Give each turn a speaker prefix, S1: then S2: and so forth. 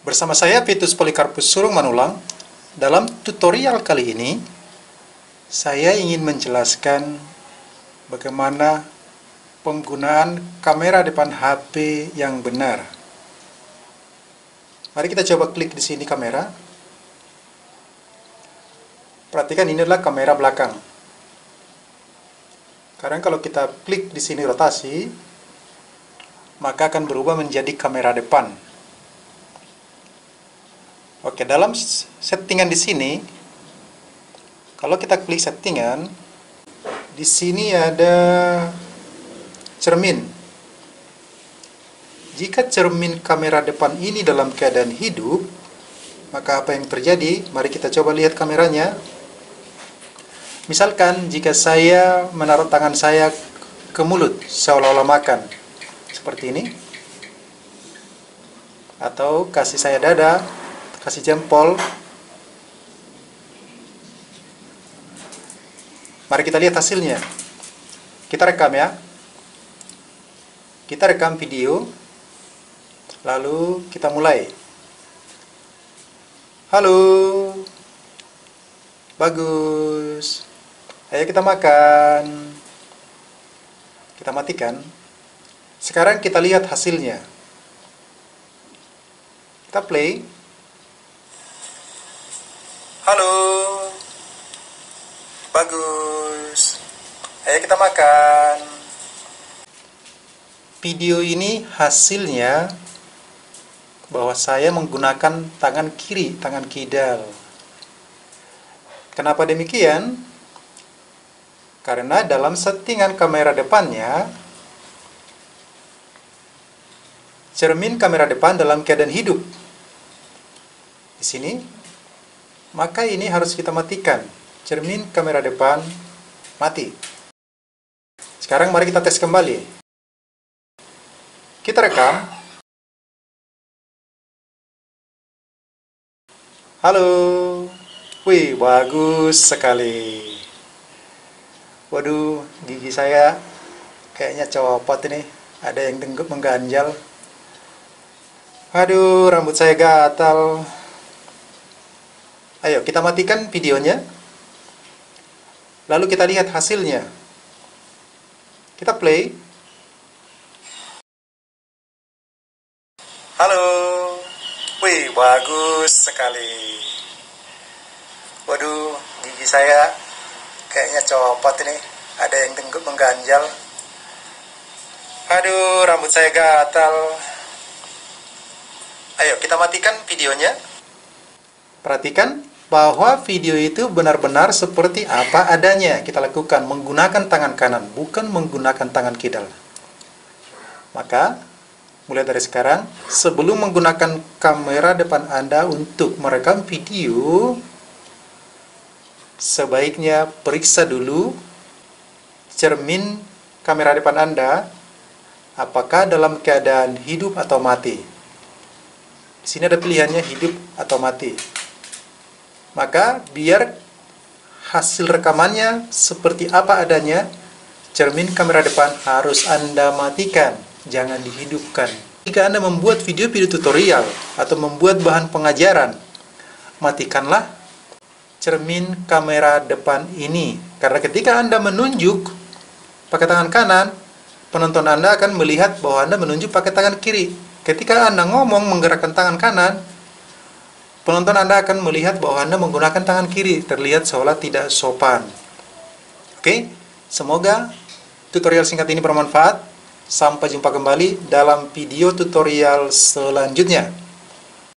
S1: Bersama saya Vitus Polikarpus Surung Manulang. Dalam tutorial kali ini, saya ingin menjelaskan bagaimana penggunaan kamera depan HP yang benar. Mari kita coba klik di sini kamera. Perhatikan, ini adalah kamera belakang. Sekarang kalau kita klik di sini rotasi, maka akan berubah menjadi kamera depan. Oke, dalam settingan di sini, kalau kita klik settingan, di sini ada cermin. Jika cermin kamera depan ini dalam keadaan hidup, maka apa yang terjadi? Mari kita coba lihat kameranya. Misalkan jika saya menaruh tangan saya ke mulut seolah-olah makan, seperti ini, atau kasih saya dada, kasih jempol. Mari kita lihat hasilnya. Kita rekam ya. Kita rekam video. Lalu kita mulai. Halo. Bagus. Ayo kita makan. Kita matikan. Sekarang kita lihat hasilnya. Kita play. Halo. Bagus. Ayo kita makan. Video ini hasilnya bahwa saya menggunakan tangan kiri, tangan kidal. Kenapa demikian? Karena dalam settingan kamera depannya, cermin kamera depan dalam keadaan hidup. Di sini, maka ini harus kita matikan. Cermin kamera depan mati. Sekarang mari kita tes kembali. Kita rekam. Halo. Wih, bagus sekali. Waduh, gigi saya kayaknya copot ini. Ada yang mengganjal. Aduh, rambut saya gatal. Ayo, kita matikan videonya. Lalu kita lihat hasilnya. Kita play. Halo. Wih, bagus sekali. Waduh, gigi saya kayaknya copot ini. Ada yang mengganjal. Aduh, rambut saya gatal. Ayo, kita matikan videonya. Perhatikan bahwa video itu benar-benar seperti apa adanya kita lakukan menggunakan tangan kanan, bukan menggunakan tangan kidal. Maka, mulai dari sekarang, sebelum menggunakan kamera depan Anda untuk merekam video, sebaiknya periksa dulu cermin kamera depan Anda, apakah dalam keadaan hidup atau mati. Di sini ada pilihannya hidup atau mati. Maka biar hasil rekamannya seperti apa adanya, cermin kamera depan harus Anda matikan, jangan dihidupkan. Jika Anda membuat video-video tutorial atau membuat bahan pengajaran, matikanlah cermin kamera depan ini. Karena ketika Anda menunjuk pakai tangan kanan, penonton Anda akan melihat bahwa Anda menunjuk pakai tangan kiri. Ketika Anda ngomong menggerakkan tangan kanan, penonton Anda akan melihat bahwa Anda menggunakan tangan kiri, terlihat seolah tidak sopan. Oke, semoga tutorial singkat ini bermanfaat. Sampai jumpa kembali dalam video tutorial selanjutnya.